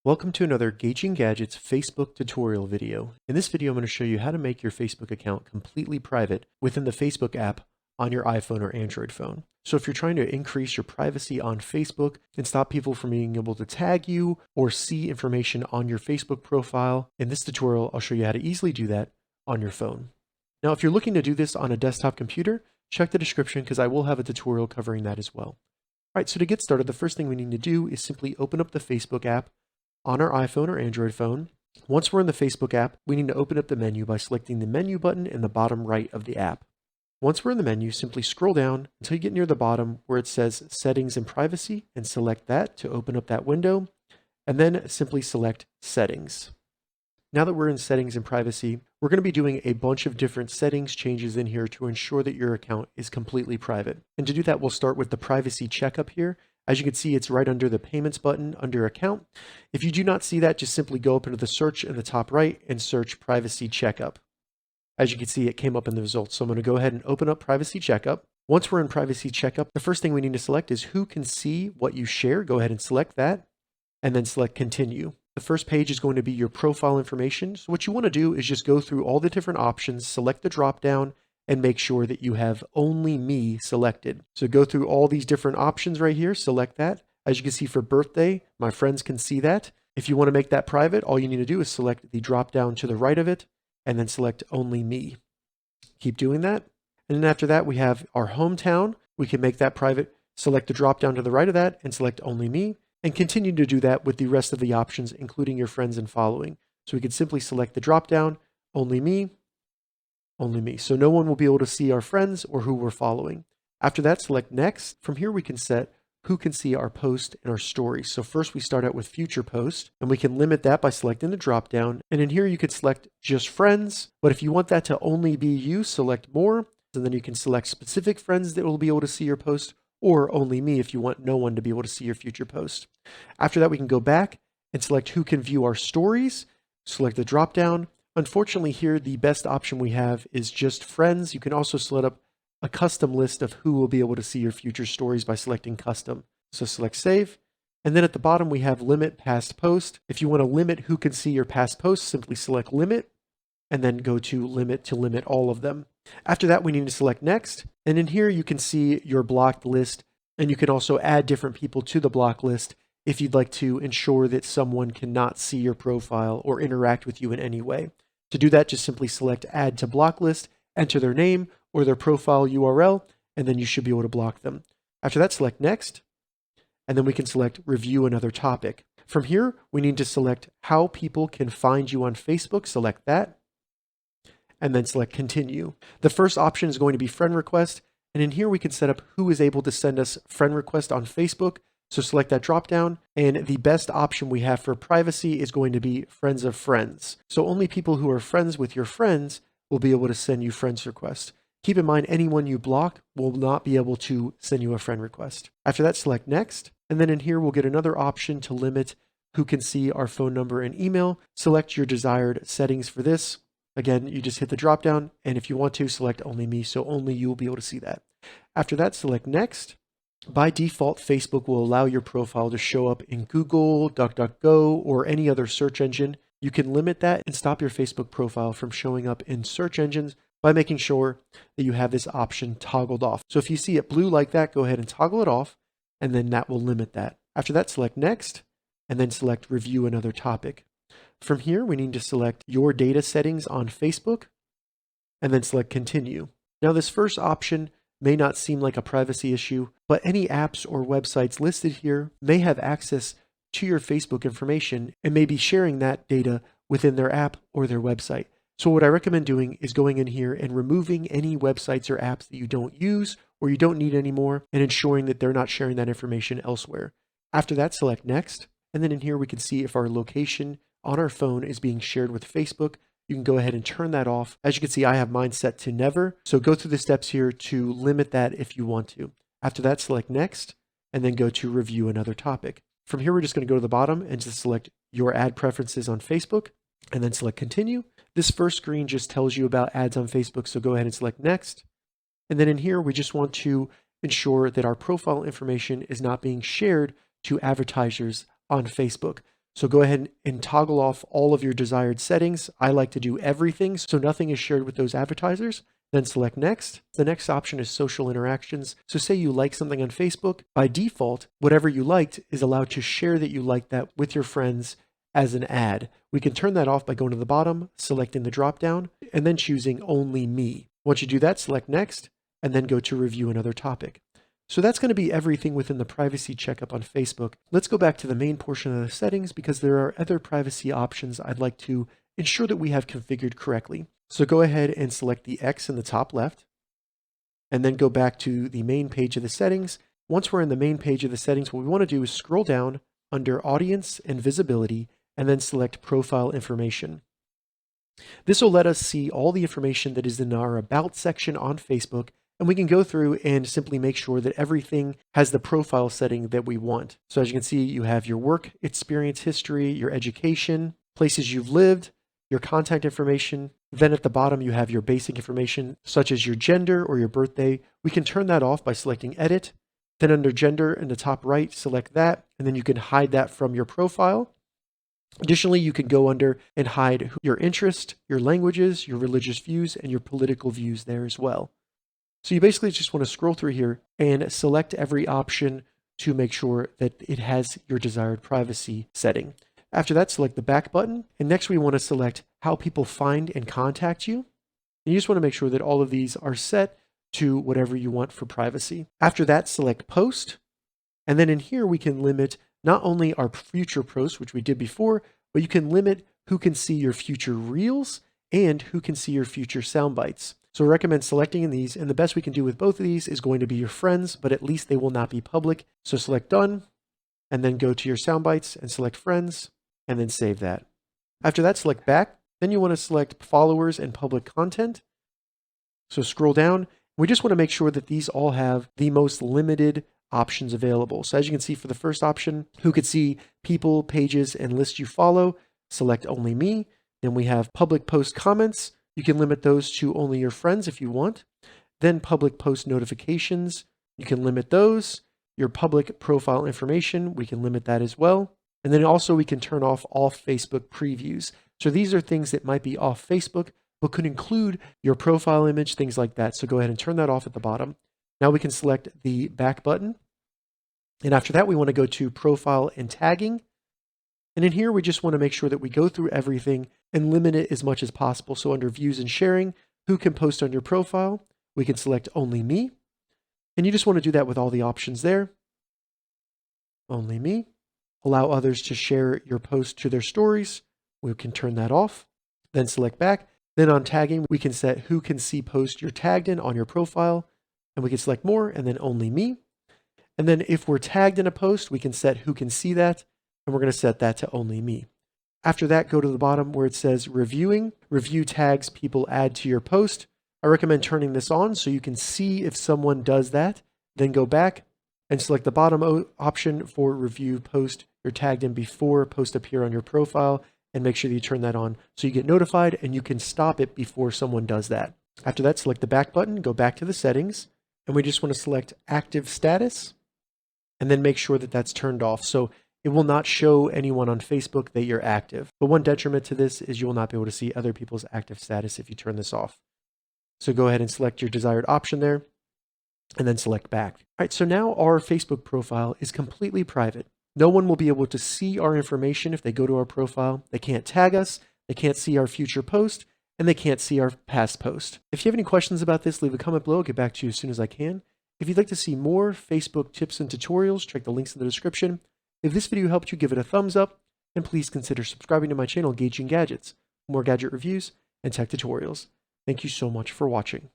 Welcome to another Gauging Gadgets Facebook tutorial video. In this video, I'm going to show you how to make your Facebook account completely private within the Facebook app on your iPhone or Android phone. So if you're trying to increase your privacy on Facebook and stop people from being able to tag you or see information on your Facebook profile, in this tutorial, I'll show you how to easily do that on your phone. Now, if you're looking to do this on a desktop computer, check the description because I will have a tutorial covering that as well. All right, so to get started, the first thing we need to do is simply open up the Facebook app on our iPhone or Android phone. Once we're in the Facebook app, we need to open up the menu by selecting the menu button in the bottom right of the app. Once we're in the menu, simply scroll down until you get near the bottom where it says Settings and Privacy and select that to open up that window, and then simply select Settings. Now that we're in Settings and Privacy, we're going to be doing a bunch of different settings changes in here to ensure that your account is completely private. And to do that, we'll start with the Privacy Checkup here. As you can see, it's right under the Payments button under Account. If you do not see that, just simply go up into the search in the top right and search Privacy Checkup. As you can see, it came up in the results. So I'm going to go ahead and open up Privacy Checkup. Once we're in Privacy Checkup, the first thing we need to select is who can see what you share. Go ahead and select that and then select Continue. The first page is going to be your profile information. So what you want to do is just go through all the different options, select the drop down, and make sure that you have Only Me selected. So go through all these different options right here, select that. As you can see for birthday, my friends can see that. If you want to make that private, all you need to do is select the drop down to the right of it and then select Only Me. Keep doing that. And then after that, we have our hometown. We can make that private, select the drop down to the right of that and select Only Me, and continue to do that with the rest of the options, including your friends and following. So we can simply select the drop down, Only Me, Only Me. So no one will be able to see our friends or who we're following. After that, select Next. From here, we can set who can see our post and our stories. So first we start out with future post, and we can limit that by selecting the drop down. And in here, you could select just friends. But if you want that to only be you, select more. And then you can select specific friends that will be able to see your post, or Only Me if you want no one to be able to see your future post. After that, we can go back and select who can view our stories. Select the drop down. Unfortunately here, the best option we have is just friends. You can also set up a custom list of who will be able to see your future stories by selecting custom. So select save. And then at the bottom, we have limit past post. If you want to limit who can see your past posts, simply select limit and then go to limit all of them. After that, we need to select next. And in here, you can see your blocked list, and you can also add different people to the block list if you'd like to ensure that someone cannot see your profile or interact with you in any way. To do that, just simply select Add to Block List, enter their name or their profile URL, and then you should be able to block them. After that, select Next, and then we can select Review Another Topic. From here, we need to select how people can find you on Facebook. Select that, and then select Continue. The first option is going to be Friend Request, and in here we can set up who is able to send us friend request on Facebook. So select that drop down, and the best option we have for privacy is going to be Friends of Friends. So only people who are friends with your friends will be able to send you friends requests. Keep in mind, anyone you block will not be able to send you a friend request. After that, select Next, and then in here we'll get another option to limit who can see our phone number and email. Select your desired settings for this. Again, you just hit the drop down, and if you want to, select Only Me, so only you will be able to see that. After that, select Next. By default, Facebook will allow your profile to show up in Google, DuckDuckGo, or any other search engine. You can limit that and stop your Facebook profile from showing up in search engines by making sure that you have this option toggled off. So if you see it blue like that, go ahead and toggle it off, and then that will limit that. After that, select Next, and then select Review Another Topic. From here, we need to select your data settings on Facebook, and then select Continue. Now, this first option may not seem like a privacy issue, but any apps or websites listed here may have access to your Facebook information and may be sharing that data within their app or their website. So what I recommend doing is going in here and removing any websites or apps that you don't use or you don't need anymore and ensuring that they're not sharing that information elsewhere. After that, select Next. And then in here, we can see if our location on our phone is being shared with Facebook. You can go ahead and turn that off. As you can see, I have mine set to never. So go through the steps here to limit that if you want to. After that, select Next, and then go to Review Another Topic. From here, we're just going to go to the bottom and just select your ad preferences on Facebook, and then select Continue. This first screen just tells you about ads on Facebook, so go ahead and select Next. And then in here, we just want to ensure that our profile information is not being shared to advertisers on Facebook. So go ahead and toggle off all of your desired settings. I like to do everything so nothing is shared with those advertisers. Then select next. The next option is social interactions. So say you like something on Facebook. By default, whatever you liked is allowed to share that you like that with your friends as an ad. We can turn that off by going to the bottom, selecting the drop down, and then choosing only me. Once you do that, select next, and then go to review another topic. So that's going to be everything within the privacy checkup on Facebook. Let's go back to the main portion of the settings because there are other privacy options I'd like to ensure that we have configured correctly. So go ahead and select the X in the top left, and then go back to the main page of the settings. Once we're in the main page of the settings, what we want to do is scroll down under Audience and Visibility, and then select Profile Information. This will let us see all the information that is in our About section on Facebook, and we can go through and simply make sure that everything has the profile setting that we want. So as you can see, you have your work experience history, your education, places you've lived, your contact information. Then at the bottom, you have your basic information, such as your gender or your birthday. We can turn that off by selecting Edit. Then under Gender in the top right, select that, and then you can hide that from your profile. Additionally, you can go under and hide your interest, your languages, your religious views, and your political views there as well. So you basically just want to scroll through here and select every option to make sure that it has your desired privacy setting. After that, select the back button. And next we want to select how people find and contact you. And you just want to make sure that all of these are set to whatever you want for privacy. After that, select post. And then in here, we can limit not only our future posts, which we did before, but you can limit who can see your future reels and who can see your future sound bites. So I recommend selecting in these, and the best we can do with both of these is going to be your friends, but at least they will not be public. So select done, and then go to your sound bites and select friends, and then save that. After that, select back. Then you want to select followers and public content. So scroll down. We just want to make sure that these all have the most limited options available. So as you can see for the first option, who could see people, pages, and lists you follow, select only me. Then we have public post comments. You can limit those to only your friends if you want. Then public post notifications, you can limit those. Your public profile information, we can limit that as well. And then also we can turn off all Facebook previews. So these are things that might be off Facebook, but could include your profile image, things like that. So go ahead and turn that off at the bottom. Now we can select the back button. And after that, we want to go to profile and tagging. And in here, we just want to make sure that we go through everything and limit it as much as possible. So under views and sharing, who can post on your profile? We can select only me. And you just want to do that with all the options there. Only me. Allow others to share your post to their stories. We can turn that off. Then select back. Then on tagging, we can set who can see post you're tagged in on your profile. And we can select more and then only me. And then if we're tagged in a post, we can set who can see that. And we're going to set that to only me. After that, go to the bottom where it says reviewing. Review tags people add to your post. I recommend turning this on so you can see if someone does that. Then go back and select the bottom option for review post you're tagged in before post appear on your profile, and make sure that you turn that on so you get notified and you can stop it before someone does that. After that, select the back button, go back to the settings, and we just want to select active status and then make sure that that's turned off. So it will not show anyone on Facebook that you're active. But one detriment to this is you will not be able to see other people's active status if you turn this off. So go ahead and select your desired option there and then select back. All right, so now our Facebook profile is completely private. No one will be able to see our information if they go to our profile. They can't tag us, they can't see our future post, and they can't see our past post. If you have any questions about this, leave a comment below. I'll get back to you as soon as I can. If you'd like to see more Facebook tips and tutorials, check the links in the description. If this video helped you, give it a thumbs up, and please consider subscribing to my channel, Gauging Gadgets, for more gadget reviews and tech tutorials. Thank you so much for watching.